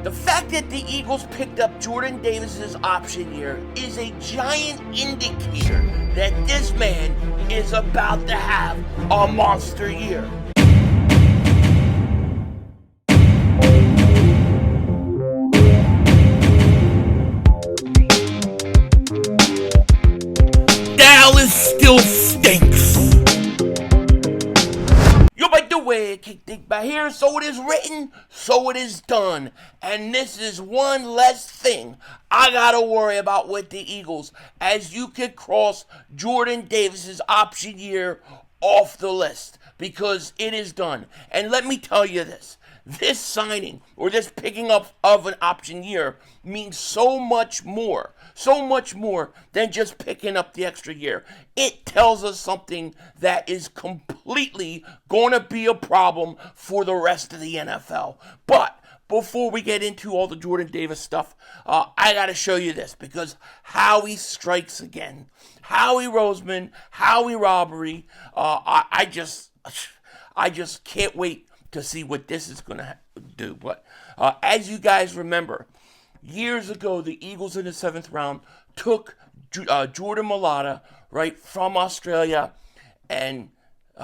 The fact that the Eagles picked up Jordan Davis's option year is a giant indicator that this man is about to have a monster year. Dallas still stinks. You by the way, Dingbat here, so it is written, so it is done. And this is one less thing I gotta worry about with the Eagles, as you can cross Jordan Davis's option year off the list, because it is done. And let me tell you this signing, or this picking up of an option year, means so much more than just picking up the extra year. It tells us something that is completely going to be a problem for the rest of the NFL. But before we get into all the Jordan Davis stuff, I got to show you this, because Howie strikes again. Howie Roseman, Howie robbery. I just can't wait to see what this is going to do. But as you guys remember, years ago, the Eagles in the 7th round took Jordan Mailata, right, from Australia, and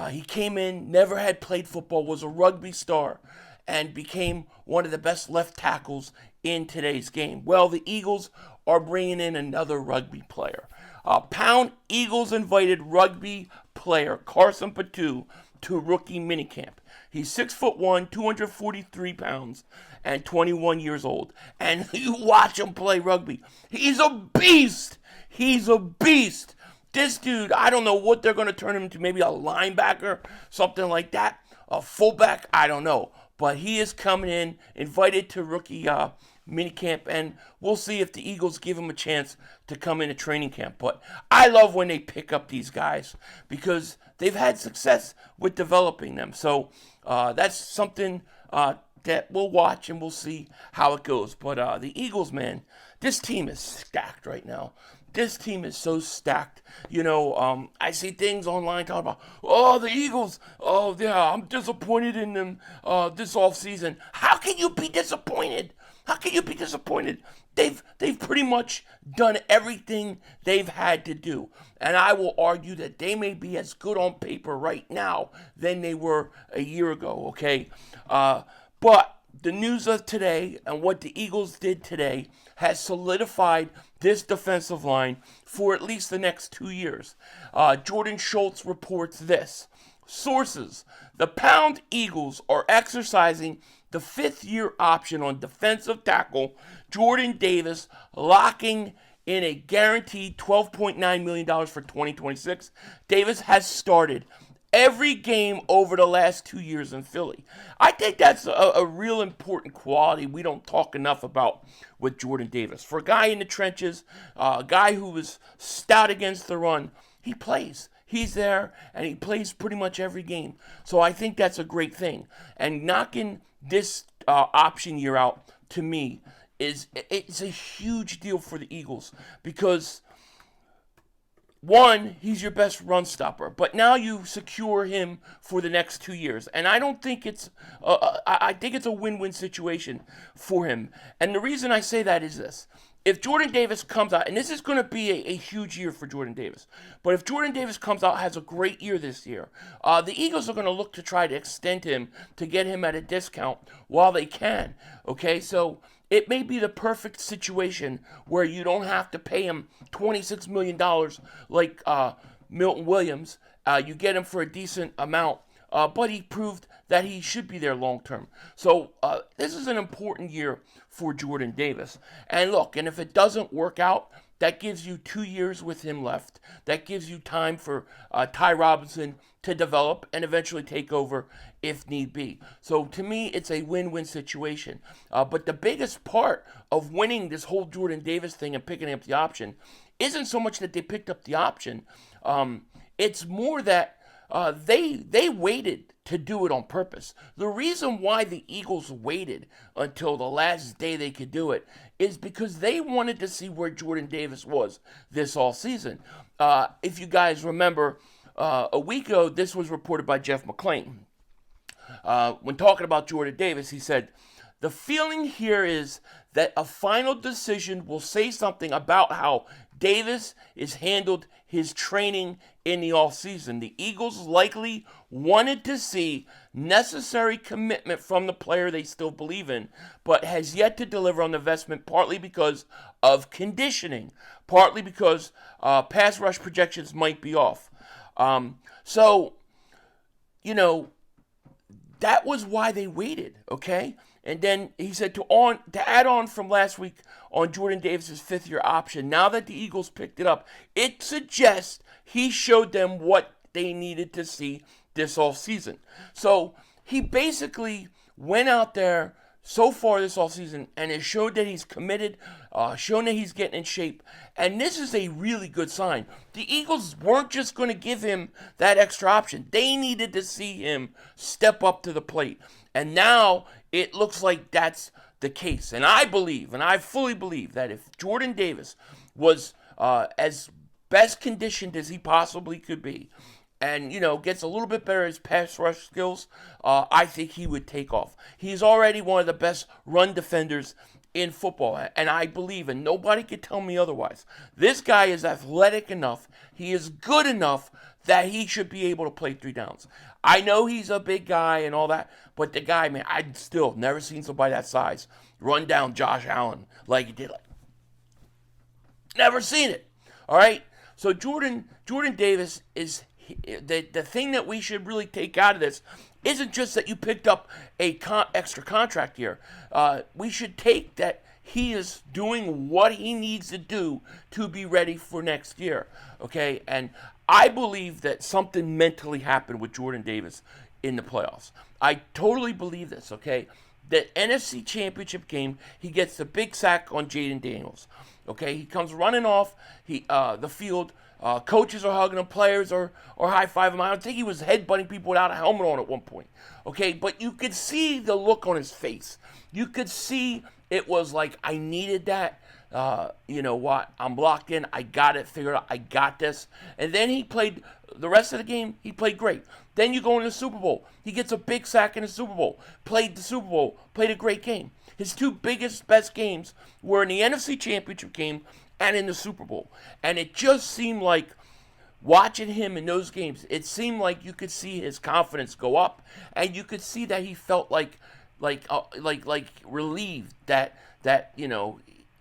he came in, never had played football, was a rugby star, and became one of the best left tackles in today's game. Well, the Eagles are bringing in another rugby player. Pound Eagles invited rugby player Carson Patu to rookie minicamp. He's 6'1", 243 pounds, and 21 years old. And you watch him play rugby. He's a beast. He's a beast. This dude, I don't know what they're going to turn him into, maybe a linebacker, something like that. A fullback, I don't know. But he is coming in, invited to rookie minicamp, and we'll see if the Eagles give him a chance to come into training camp. But I love when they pick up these guys, because they've had success with developing them. So that's something that we'll watch, and we'll see how it goes. But the Eagles, man, this team is stacked right now. This team is so stacked. You know, I see things online talking about, the Eagles, yeah, I'm disappointed in them this offseason. How can you be disappointed? How can you be disappointed? They've pretty much done everything they've had to do. And I will argue that they may be as good on paper right now than they were a year ago, okay? But the news of today and what the Eagles did today has solidified this defensive line for at least the next 2 years. Jordan Schultz reports this. Sources: the Pound Eagles are exercising the 5th-year option on defensive tackle Jordan Davis, locking in a guaranteed $12.9 million for 2026. Davis has started every game over the last 2 years in Philly. I think that's a real important quality we don't talk enough about with Jordan Davis. For a guy in the trenches, a guy who is stout against the run, he plays. He's there, and he plays pretty much every game. So I think that's a great thing. And knocking this option year out, to me, it's a huge deal for the Eagles, because one, he's your best run stopper, but now you secure him for the next 2 years, and I don't think I think it's a win-win situation for him. And the reason I say that is this: if Jordan Davis comes out, and this is going to be a huge year for Jordan Davis, but if Jordan Davis comes out, has a great year this year, the Eagles are going to look to try to extend him to get him at a discount while they can. Okay, so it may be the perfect situation where you don't have to pay him $26 million like Milton Williams. You get him for a decent amount, but he proved that he should be there long term. So this is an important year for Jordan Davis. And look, and if it doesn't work out, that gives you 2 years with him left. That gives you time for Ty Robinson to develop and eventually take over if need be. So to me, it's a win-win situation. But the biggest part of winning this whole Jordan Davis thing and picking up the option isn't so much that they picked up the option. It's more that they waited to do it on purpose. The reason why the Eagles waited until the last day they could do it is because they wanted to see where Jordan Davis was this all season. If you guys remember, a week ago, this was reported by Jeff McClain. When talking about Jordan Davis, he said, the feeling here is that a final decision will say something about how Davis has handled his training in the offseason. The Eagles likely wanted to see necessary commitment from the player they still believe in, but has yet to deliver on the investment, partly because of conditioning, partly because pass rush projections might be off. So, that was why they waited, okay? And then he said to add on from last week on Jordan Davis's fifth-year option, now that the Eagles picked it up, it suggests he showed them what they needed to see this offseason. So he basically went out there so far this offseason and has showed that he's committed, shown that he's getting in shape. And this is a really good sign. The Eagles weren't just going to give him that extra option. They needed to see him step up to the plate. And now it looks like that's the case. And I fully believe that if Jordan Davis was as best conditioned as he possibly could be, and, gets a little bit better at his pass rush skills, I think he would take off. He's already one of the best run defenders in football, and I believe, and nobody can tell me otherwise, this guy is athletic enough, he is good enough that he should be able to play 3 downs. I know he's a big guy and all that, but the guy, man, I'd still never seen somebody that size run down Josh Allen like he did. Never seen it, all right? So Jordan Davis is... The thing that we should really take out of this isn't just that you picked up a extra contract here. We should take that he is doing what he needs to do to be ready for next year. Okay, and I believe that something mentally happened with Jordan Davis in the playoffs. I totally believe this. Okay, the NFC Championship game, he gets the big sack on Jaden Daniels. Okay, he comes running off the field. Coaches are hugging him, players are high-fiving him. I think he was headbutting people without a helmet on at one point. Okay, but you could see the look on his face. You could see it was like, I needed that. You know what? I'm locked in. I got it figured out. I got this. And then he played the rest of the game. He played great. Then you go into the Super Bowl. He gets a big sack in the Super Bowl. Played the Super Bowl. Played a great game. His 2 best games were in the NFC Championship game and in the Super Bowl. And it just seemed like, watching him in those games, it seemed like you could see his confidence go up, and you could see that he felt like relieved that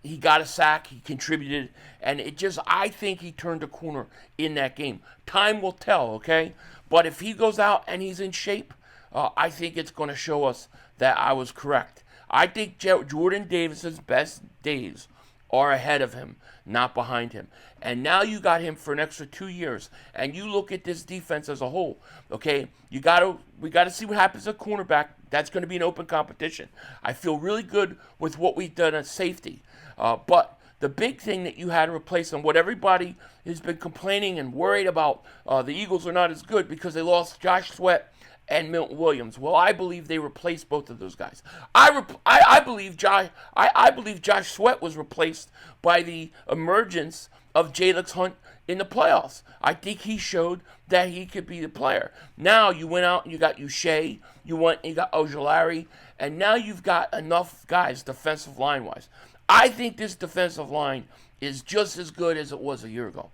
he got a sack, he contributed, and I think he turned a corner in that game. Time will tell, okay? But if he goes out and he's in shape, I think it's going to show us that I was correct. I think Jordan Davis's best days are ahead of him, not behind him. And now you got him for an extra 2 years. And you look at this defense as a whole, okay? We got to see what happens at cornerback. That's going to be an open competition. I feel really good with what we've done at safety. But the big thing that you had to replace, and what everybody has been complaining and worried about, the Eagles are not as good because they lost Josh Sweat and Milton Williams. Well, I believe they replaced both of those guys. I believe Josh Sweat was replaced by the emergence of Jalen Hunt in the playoffs. I think he showed that he could be the player. Now you went out and you got Uche, you got Ojulari, and now you've got enough guys defensive line-wise. I think this defensive line is just as good as it was a year ago.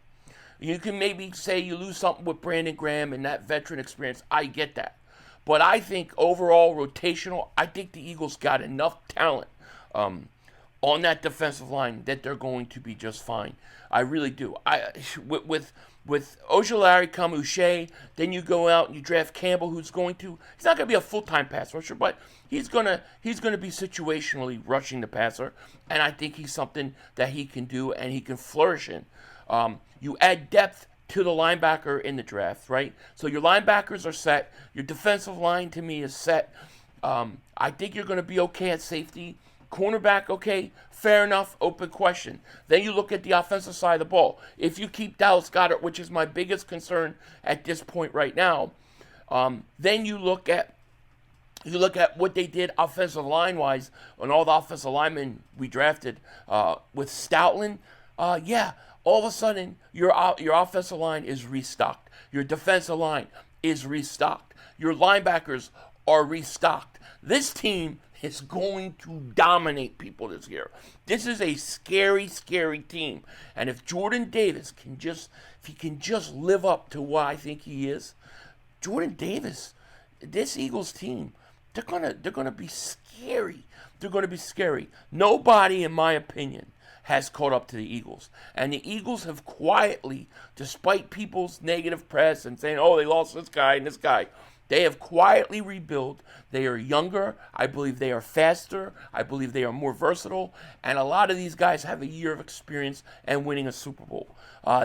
You can maybe say you lose something with Brandon Graham and that veteran experience. I get that. But I think overall, rotational, I think the Eagles got enough talent on that defensive line that they're going to be just fine. I really do. With Ojulari, Uche, then you go out and you draft Campbell, he's not going to be a full-time pass rusher, but he's going to be situationally rushing the passer, and I think he's something that he can do and he can flourish in. You add depth to the linebacker in the draft, right? So your linebackers are set. Your defensive line, to me, is set. I think you're going to be okay at safety. Cornerback, okay, fair enough, open question. Then you look at the offensive side of the ball. If you keep Dallas Goedert, which is my biggest concern at this point right now, then you look at what they did offensive line-wise on all the offensive linemen we drafted with Stoutland. All of a sudden, your offensive line is restocked. Your defensive line is restocked. Your linebackers are restocked. This team is going to dominate people this year. This is a scary, scary team. And if Jordan Davis can just live up to what I think he is, Jordan Davis, this Eagles team, they're gonna be scary. They're gonna be scary. Nobody, in my opinion, has caught up to the Eagles. And the Eagles have quietly, despite people's negative press and saying, oh, they lost this guy and this guy, they have quietly rebuilt. They are younger. I believe they are faster. I believe they are more versatile. And a lot of these guys have a year of experience and winning a Super Bowl.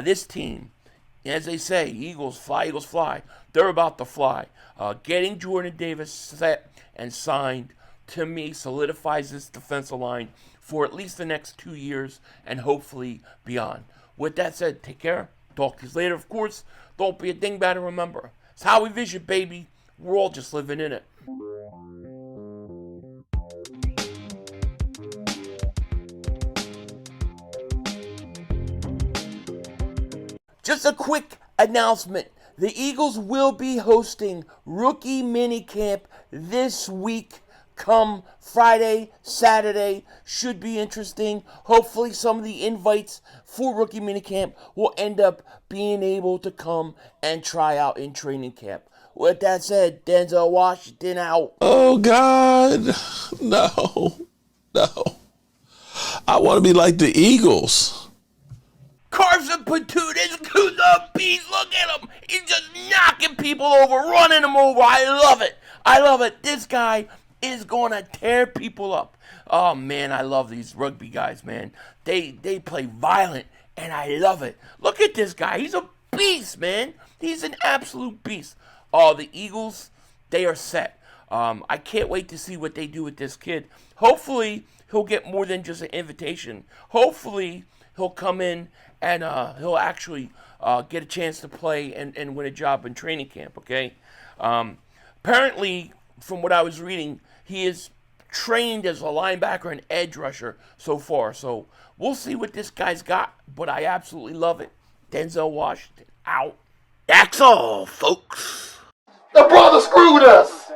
This team, as they say, Eagles fly. They're about to fly. Getting Jordan Davis set and signed, to me, solidifies this defensive line for at least the next 2 years and hopefully beyond. With that said, take care. Talk to you later. Of course, don't be a dingbat, and remember, it's Howie Vision, baby. We're all just living in it. Just a quick announcement. The Eagles will be hosting rookie minicamp this week. Come Friday, Saturday, should be interesting. Hopefully some of the invites for rookie minicamp will end up being able to come and try out in training camp. With that said, Denzel Washington out. Oh, God. No. I want to be like the Eagles. Carson Patu, this dude's a beast. Look at him. He's just knocking people over, running them over. I love it. This guy is going to tear people up. Oh, man, I love these rugby guys, man. They play violent, and I love it. Look at this guy. He's a beast, man. He's an absolute beast. Oh, the Eagles, they are set. I can't wait to see what they do with this kid. Hopefully, he'll get more than just an invitation. Hopefully, he'll come in and he'll actually get a chance to play and win a job in training camp, okay? Apparently, from what I was reading, he is trained as a linebacker and edge rusher so far. So we'll see what this guy's got, but I absolutely love it. Denzel Washington, out. That's all, folks. The brother screwed us.